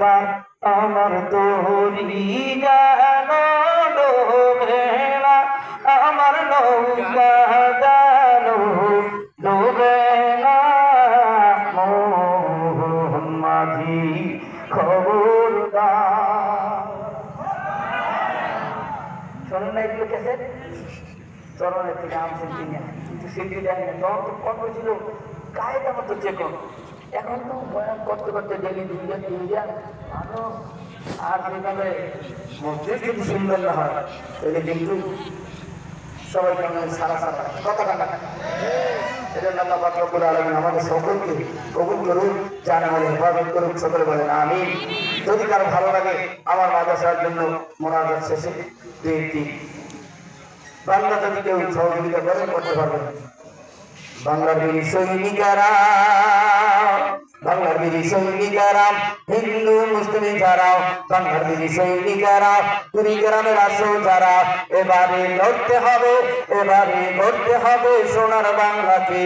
তোমার আমার তরি যেন ডোবে না, আমার নৌকা যেন ডোবে না। মোহন মাঝি খবরদার। শোনেন না এগুলো কেসে চরণের থেকে আমছেন তিনি, কিন্তু সিদ্ধি দেন না। তখন তো কত ছিল কায়দা মতো চেকন, এখন তো বয়ান করতে করতে ডেলি 2 জন 3 জন মানুষ। আর সেভাবে মসজিদ যদি সুন্দর না হয় তাহলে কিন্তু সবাই কেমন সারা সারা কথা কাটা। এজন্য আল্লাহ পাক রব্বুল আলামিন আমাদের সকলকে কবুল করুন, জান আমলে হেফাজত করুন, সকলে বলেন আমিন। যদি কারো ভালো লাগে আমার মাদ্রাসার জন্য মোনাজাত শেষে 2-3 বাংলা যদি কেউ সহযোগিতা করেন করতে পারবেন। বাংলার বীর সৈনিকেরা, বাংলার বীর সৈনিকেরা, হিন্দু মুসলিম যারা, বাংলার বীর সৈনিকেরা, কুড়িগ্রামের আসো যারা, এবারে লড়তে হবে, এবারে গড়তে হবে সোনার বাংলাকে।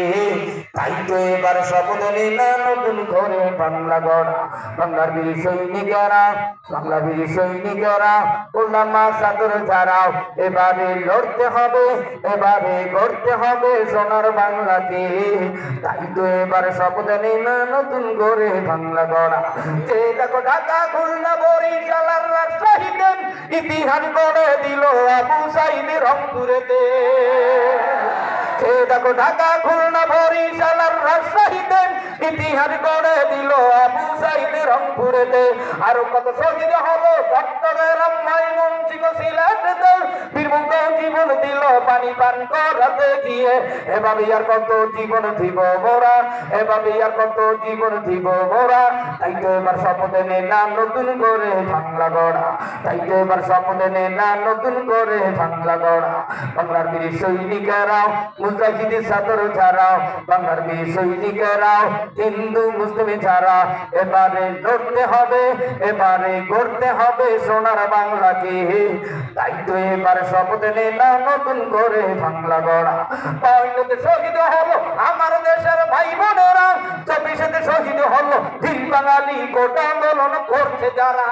তাই তো এবার শপথ নিলাম নতুন করে বাংলা গড়া। বাংলার বীর সৈনিকেরা, বাংলা বীর সৈনিকেরা, ওলামা সাদর যারা, এবারে লড়তে হবে, এবারে গড়তে হবে সোনার বাংলাকে। তাই তো এবার শপথ নিলাম নতুন করে বাংলা গড়া। যে দেখো ঢাকা খুলনা বরিশাল আর রাজশাহীতে ইতিহাস গড়ে দিল আবু সাইদ রংপুরেতে। সে দেখো ঢাকা খুলনা বরিশাল আর রাজশাহীতে ইতিহাস গড়ে দিল আবু সাইদ রংপুরেতে। আরো কত শহীদ হলো চট্টগ্রাম ময়মনসিংহ সিলেটেতে, বীরমুখ জীবন দিল পানি পান করাতে গিয়ে। এভাবে আর কত জীবন দিব মোরা, এভাবে আর কত জীবন দিব মোরা। তাই তো এবার শপথ নিলাম নতুন করে বাংলা গড়া। তাই তো এবার শপথ নিলাম নতুন করে বাংলা গড়া। বাংলার বীর সৈনিকেরাও, মুজাহিদি সাদর যারাও, বাংলার বীর সৈনিকেরাও, হিন্দু মুসলিম যারা, এবারে লড়তে হবে, এবারে গড়তে হবে সোনার বাংলাকে। তাই তো এবার শপথ নিলাম নতুন করে বাংলা গড়া। পয়লাতে শহীদ হলো আমার দেশের ভাই বোনেরা, 24-তে শহীদ হলো ভিন বাঙালি গোটা আন্দোলন করছে যারা।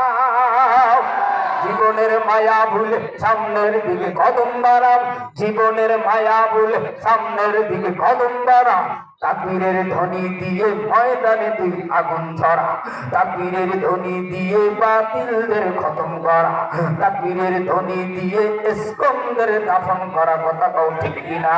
জীবনের মায়া ভুলে সামনের দিকে কদম বাড়াও, জীবনের মায়া ভুলে সামনের দিকে কদম বাড়াও। তাকবীরের ধ্বনি দিয়ে ময়দানে তুই আগুন ছড়া, তাকবীরের ধ্বনি দিয়ে বাতিলদের খতম করা, তাকবীরের ধ্বনি দিয়ে ইস্কন্দের দাফন করা। কথা কও ঠিক কিনা?